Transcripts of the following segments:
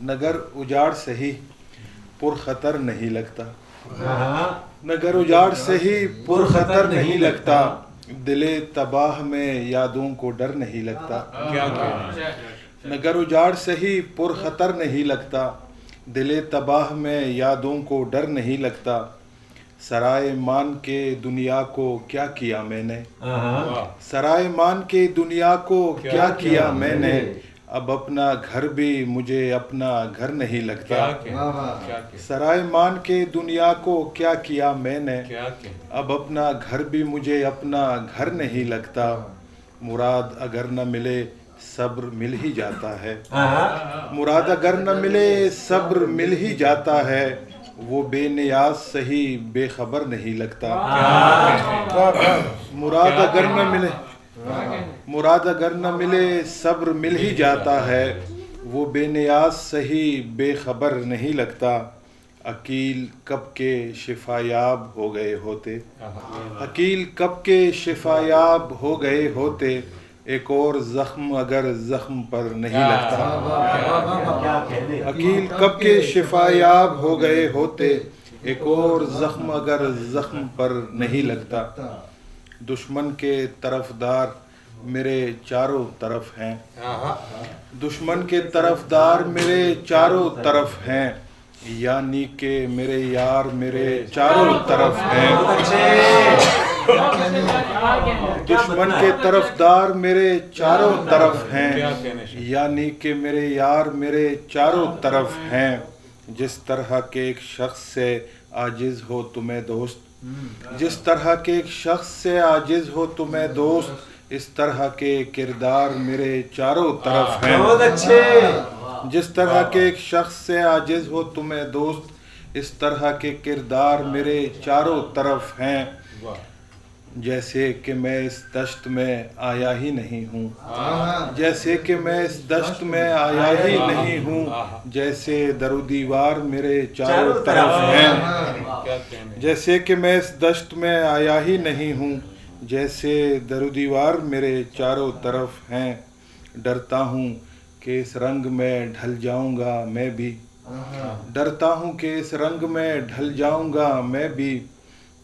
नगर उजाड़ सही पुरखतर नहीं लगता, नगर उजाड़ सही पुरखतर नहीं लगता, दिले तबाह में यादों को डर नहीं लगता। नगर उजाड़ सही पुरखतर नहीं लगता, दिले तबाह में यादों को डर नहीं लगता। सराय मान के दुनिया को क्या किया मैंने, सराय मान के दुनिया को क्या किया मैंने, अब अपना घर भी मुझे अपना घर नहीं लगता। सराय मान के दुनिया को क्या किया मैंने, अब अपना घर भी मुझे अपना घर नहीं लगता। मुराद अगर न मिले सब्र मिल ही जाता है, मुराद अगर न मिले सब्र मिल ही जाता है, वो बेनियाज सही बेखबर नहीं लगता। मुराद अगर न मिले, मुराद अगर न मिले सब्र मिल ही जाता है, वो बेनियाज सही बेखबर नहीं लगता। अकील कब के शिफायाब हो गए होते, अकील कब के शिफायाब हो गए होते, एक और जख्म अगर जख्म पर नहीं लगता। अकील कब के शिफायाब हो गए होते, एक और जख्म अगर जख्म पर नहीं लगता। दुश्मन के तरफदार मेरे चारों तरफ हैं, दुश्मन के तरफदार मेरे चारों तरफ हैं, यानी कि मेरे यार मेरे चारों तरफ हैं। दुश्मन के तरफदार मेरे चारों तरफ हैं, यानी कि मेरे यार मेरे चारों तरफ हैं। जिस तरह के एक शख्स से आजिज हो तुम्हें दोस्त, जिस तरह के एक शख्स से आजिज हो तुम्हें दोस्त, इस तरह के किरदार मेरे चारों तरफ हैं। बहुत अच्छे। जिस तरह के एक शख्स से आजिज हो तुम्हें दोस्त, इस तरह के किरदार मेरे चारों तरफ हैं। जैसे कि मैं इस दश्त में आया ही नहीं हूँ, जैसे कि मैं इस दश्त में आया ही नहीं हूँ, जैसे दरो दीवार मेरे चारों तरफ हैं। जैसे कि मैं इस दश्त में आया ही नहीं हूँ, जैसे दरो दीवार मेरे चारों तरफ हैं। डरता हूँ कि इस रंग में ढल जाऊँगा मैं भी, डरता हूँ कि इस रंग में ढल जाऊँगा मैं भी,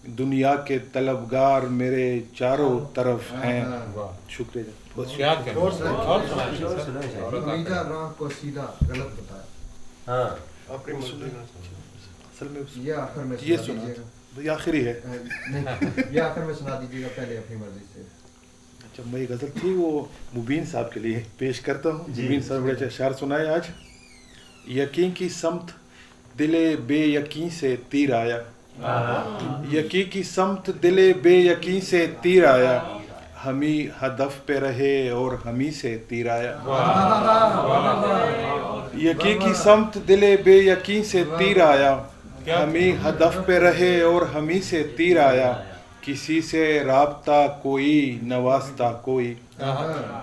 दुनिया के तलबगार मेरे चारों तरफ हैं। शुक्रिया। को सीधा गलत बताया। असल में ये आखिर में ये सुना तो ये आखिरी है। नहीं, ये आखिर में सुना दीजिएगा पहले अपनी मर्जी से। अच्छा, मेरी गज़ल थी वो मुबीन साहब के लिए पेश करता हूँ। मुबीन साहब बड़े अच्छे अशआर सुनाए आज। यकीन की समत दिले बेयकीन से तीर आया, यकीन की समत दिले बेयकीन से तीर आया, हमी हदफ पे रहे और हमी से तीर आया। यकीन की समत दिले बेयकीन से तीर आया, हमी हदफ पे रहे और हमी से तीर आया। किसी से राब्ता कोई नवास्ता कोई,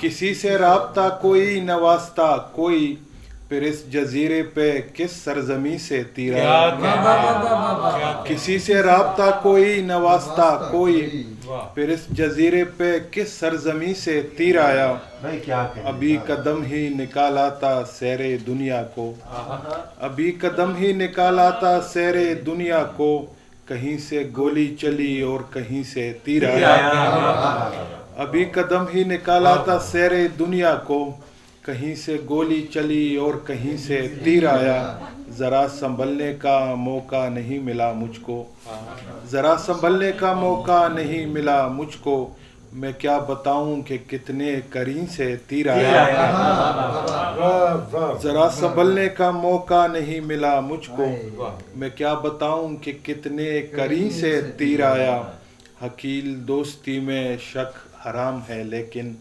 किसी से राब्ता कोई नवास्ता कोई, फिर इस जजीरे पे किस सरजमी से तीर आया। किसी से राब्ता कोई नवास्ता कोई, फिर इस जजीरे पे किस सरजमी से तीर आया। अभी कदम ही निकाला था सैरे दुनिया को, अभी कदम ही निकाला था सैरे दुनिया को, कहीं से गोली चली और कहीं से तीर आया। अभी कदम ही निकाला था सैरे दुनिया को, कहीं से गोली चली और कहीं से तीर आया। ज़रा संभलने का मौका नहीं मिला मुझको, ज़रा संभलने का मौका नहीं मिला मुझको, मैं क्या बताऊं कि कितने करीन से तीर आया। ज़रा संभलने का मौका नहीं मिला मुझको, मैं क्या बताऊं कि कितने करीन से तीर आया। हकील दोस्ती में शक हराम है लेकिन,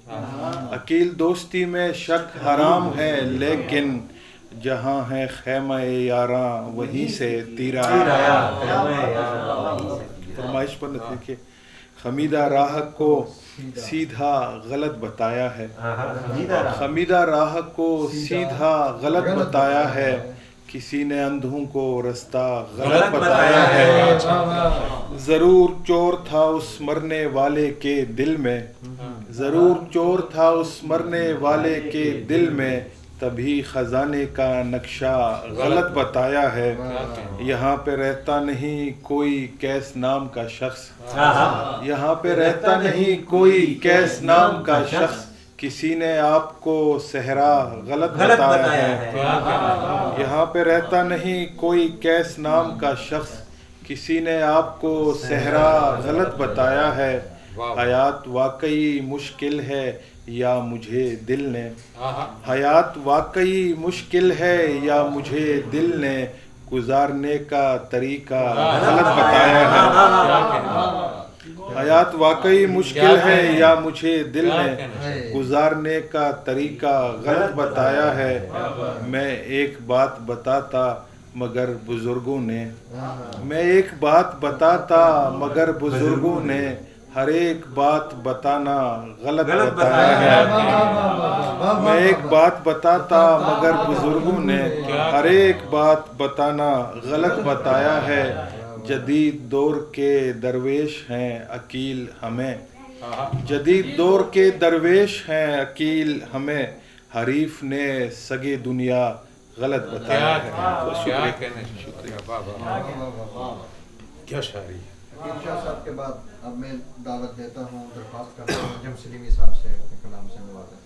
अकील दोस्ती में शक हराम है लेकिन, जहाँ है खैमा यारा वहीं से तीर आया। फरमाइश पर देखिए, खमीदा राह को सीधा गलत बताया है, खमीदा राह को सीधा गलत बताया है, किसी ने अंधों को रास्ता गलत बताया है। ज़रूर चोर था उस मरने वाले के दिल में, ज़रूर चोर था उस मरने वाले के दिल में, तभी खजाने का नक्शा गलत बताया है। यहाँ पे रहता नहीं कोई कैस नाम का शख्स, यहाँ पे रहता नहीं कोई कैस नाम का शख्स, किसी ने आपको सहरा गलत बताया है। यहाँ पे रहता नहीं कोई कैस नाम का शख्स, किसी ने आपको सहरा गलत बताया है। हयात वाकई मुश्किल है या मुझे दिल ने, हयात वाकई मुश्किल है या मुझे दिल ने गुजारने का तरीका गलत बताया है। हयात वाकई मुश्किल है या मुझे दिल ने गुजारने का तरीका गलत बताया है। मैं एक बात बताता मगर बुजुर्गों ने, मैं एक बात बताता मगर बुजुर्गों ने हर एक बात बताना गलत बताया है। मैं एक बात बताता मगर बुजुर्गों ने हर एक बात बताना गलत बताया है। जदीद दौर के दरवेश हैं अकील हमें, जदीद दौर के दरवेश हैं अकील हमें, हरीफ ने सगे दुनिया गलत बताया है। क्या शायरी है। शाह साहब के बाद अब मैं दावत देता हूँ, दरख्वास्त करता हूँ जम सलीमी साहब से अपने कलाम से नवाजें।